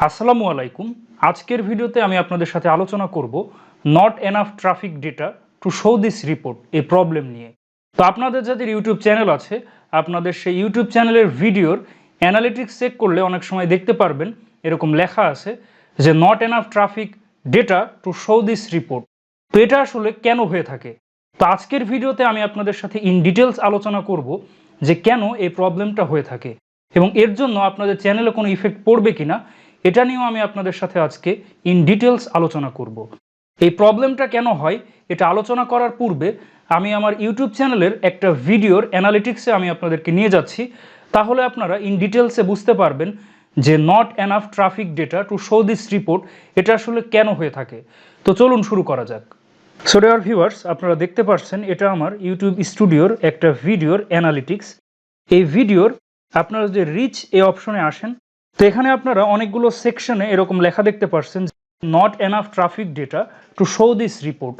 আসসালামু আলাইকুম। আজকের ভিডিওতে আমি আপনাদের সাথে আলোচনা করব not enough traffic data to show this report এই প্রবলেম নিয়ে। তো আপনাদের যাদের ইউটিউব চ্যানেল আছে, আপনাদের সেই ইউটিউব চ্যানেলের ভিডিওর অ্যানালিটিক্স চেক করলে অনেক সময় দেখতে পারবেন এরকম লেখা আছে যে not enough traffic data to show this report. তো এটা আসলে কেন হয়ে থাকে? তো আজকের ভিডিওতে আমি আপনাদের সাথে ইন ডিটেলস আলোচনা করব যে কেন এই প্রবলেমটা হয়ে থাকে এবং এর জন্য আপনাদের চ্যানেলে কোনো ইফেক্ট পড়বে কিনা এটা নিয়েও আমি আপনাদের সাথে আজকে ইন ডিটেলস আলোচনা করব। এই প্রবলেমটা কেন হয় এটা আলোচনা করার পূর্বে আমি আমার ইউটিউব চ্যানেলের একটা ভিডিওর অ্যানালিটিক্সে আমি আপনাদেরকে নিয়ে যাচ্ছি, তাহলে আপনারা ইন ডিটেলসে বুঝতে পারবেন যে not enough traffic data to show this report এটা আসলে কেন হয়ে থাকে। তো চলুন শুরু করা যাক। সো ডিয়ার ভিউয়ার্স, আপনারা দেখতে পাচ্ছেন এটা আমার ইউটিউব স্টুডিওর একটা ভিডিওর অ্যানালিটিক্স। এই ভিডিওর আপনারা যে রিচ এই অপশনে আসেন, তো এখানে আপনারা অনেকগুলো সেকশনে এরকম লেখা দেখতে পাচ্ছেন not enough traffic data to show this report.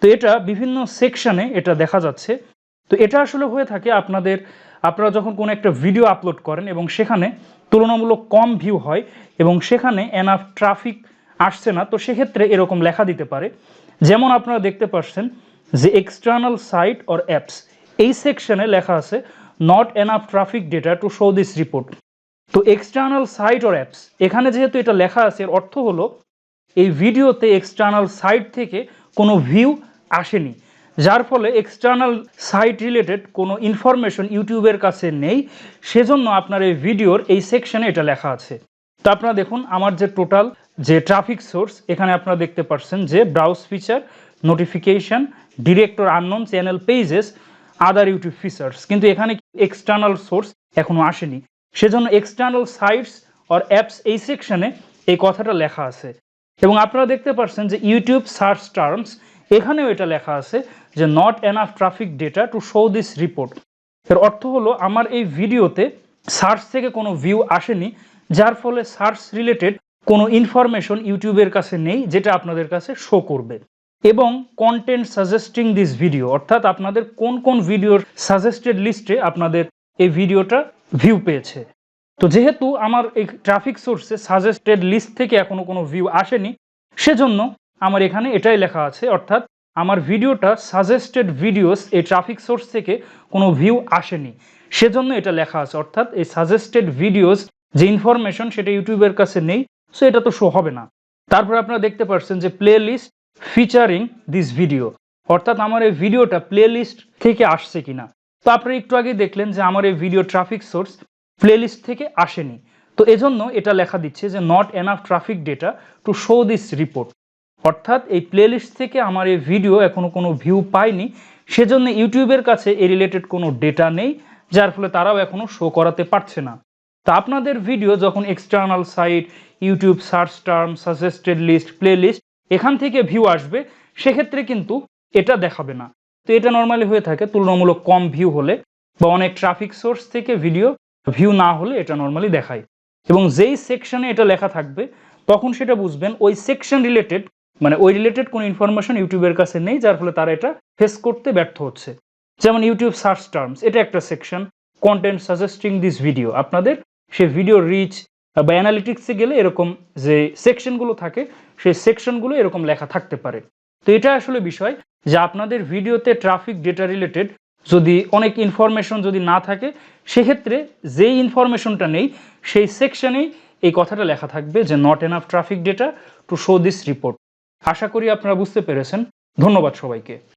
তো এটা বিভিন্ন সেকশনে এটা দেখা যাচ্ছে। তো এটা আসলে হয়ে থাকে আপনারা যখন কোনো একটা ভিডিও আপলোড করেন এবং সেখানে তুলনামূলক কম ভিউ হয় এবং সেখানে এনাফ ট্রাফিক আসছে না, তো সেক্ষেত্রে এরকম লেখা দিতে পারে। যেমন আপনারা দেখতে পাচ্ছেন যে এক্সটার্নাল সাইট অর অ্যাপস, এই সেকশনে লেখা আছে not enough traffic data to show this report. তো এক্সটার্নাল সাইট অর অ্যাপস, এখানে যেহেতু এটা লেখা আছে এর অর্থ হলো এই ভিডিওতে এক্সটার্নাল সাইট থেকে কোনো ভিউ আসেনি, যার ফলে এক্সটার্নাল সাইট রিলেটেড কোনো ইনফরমেশন ইউটিউবের কাছে নেই, সেজন্য আপনার এই ভিডিওর এই সেকশনে এটা লেখা আছে। তো আপনারা দেখুন আমার যে টোটাল যে ট্রাফিক সোর্স, এখানে আপনারা দেখতে পাচ্ছেন যে browse feature, notification, direct or unknown channel pages, other YouTube features, কিন্তু এখানে এক্সটার্নাল সোর্স এখনো আসেনি, সেজন্য এক্সটার্নাল সাইটস অর অ্যাপস এই সেকশনে এই কথাটা লেখা আছে। এবং আপনারা দেখতে পাচ্ছেন যে ইউটিউব সার্চ টার্মস, এখানেও এটা লেখা আছে যে not enough traffic data to show this report. এর অর্থ হলো আমার এই ভিডিওতে সার্চ থেকে কোনো ভিউ আসেনি, যার ফলে সার্চ রিলেটেড কোনো ইনফরমেশন ইউটিউবের কাছে নেই যেটা আপনাদের কাছে শো করবে। এবং কন্টেন্ট সাজেস্টিং দিস ভিডিও, অর্থাৎ আপনাদের কোন কোন ভিডিওর সাজেস্টেড লিস্টে আপনাদের এই ভিডিওটা ভিউ পেয়েছে। তো যেহেতু আমার এই ট্রাফিক সোর্সে সাজেস্টেড লিস্ট থেকে এখনো কোনো ভিউ আসেনি, সেজন্য আমার এখানে এটাই লেখা আছে, অর্থাৎ আমার ভিডিওটা সাজেস্টেড ভিডিওস এই ট্রাফিক সোর্স থেকে কোনো ভিউ আসেনি, সেজন্য এটা লেখা আছে। অর্থাৎ এই সাজেস্টেড ভিডিওস যে ইনফরমেশন সেটা ইউটিউবের কাছে নেই, সো এটা তো শো হবে না। তারপর আপনারা দেখতে পাচ্ছেন যে playlist featuring this video, অর্থাৎ আমার এই ভিডিওটা প্লে লিস্ট থেকে আসছে কিনা। তো আপনারা একটু আগে দেখলেন যে আমার এই ভিডিও ট্রাফিক সোর্স প্লেলিস্ট থেকে আসেনি, তো এজন্য এটা লেখা দিচ্ছে যে not enough traffic data to show this report, অর্থাৎ এই প্লেলিস্ট থেকে আমার এই ভিডিও এখনো কোনো ভিউ পায়নি, সেজন্য ইউটিউবের কাছে এই রিলেটেড কোনো ডেটা নেই, যার ফলে তারাও এখনো শো করাতে পারছে না। তা আপনাদের ভিডিও যখন external site, YouTube search term, suggested list, playlist এখান থেকে ভিউ আসবে, সেক্ষেত্রে কিন্তু এটা দেখাবে না। তো এটা নর্মালি হয়ে থাকে তুলনামূলক কম ভিউ হলে বা অনেক ট্রাফিক সোর্স থেকে ভিডিও ভিউ না হলে এটা নর্মালি দেখায়। এবং যেই সেকশনে এটা লেখা থাকবে তখন সেটা বুঝবেন ওই সেকশন রিলেটেড, মানে ওই রিলেটেড কোনো ইনফরমেশন ইউটিউবের কাছে নেই, যার ফলে তারা এটা ফেস করতে ব্যর্থ হচ্ছে। যেমন ইউটিউব সার্চ টার্মস, এটা একটা section, content suggesting this video, আপনাদের সে ভিডিও রিচ বা অ্যানালিটিক্সে গেলে এরকম যে সেকশনগুলো থাকে সেই সেকশনগুলো এরকম লেখা থাকতে পারে। তো এটা আসলে বিষয় যে আপনাদের ভিডিওতে ট্রাফিক ডেটা রিলেটেড যদি অনেক ইনফরমেশন যদি না থাকে, সেক্ষেত্রে যেই ইনফরমেশনটা নেই সেই সেকশনেই এই কথাটা লেখা থাকবে যে not enough traffic data to show this report. আশা করি আপনারা বুঝতে পেরেছেন। ধন্যবাদ সবাইকে।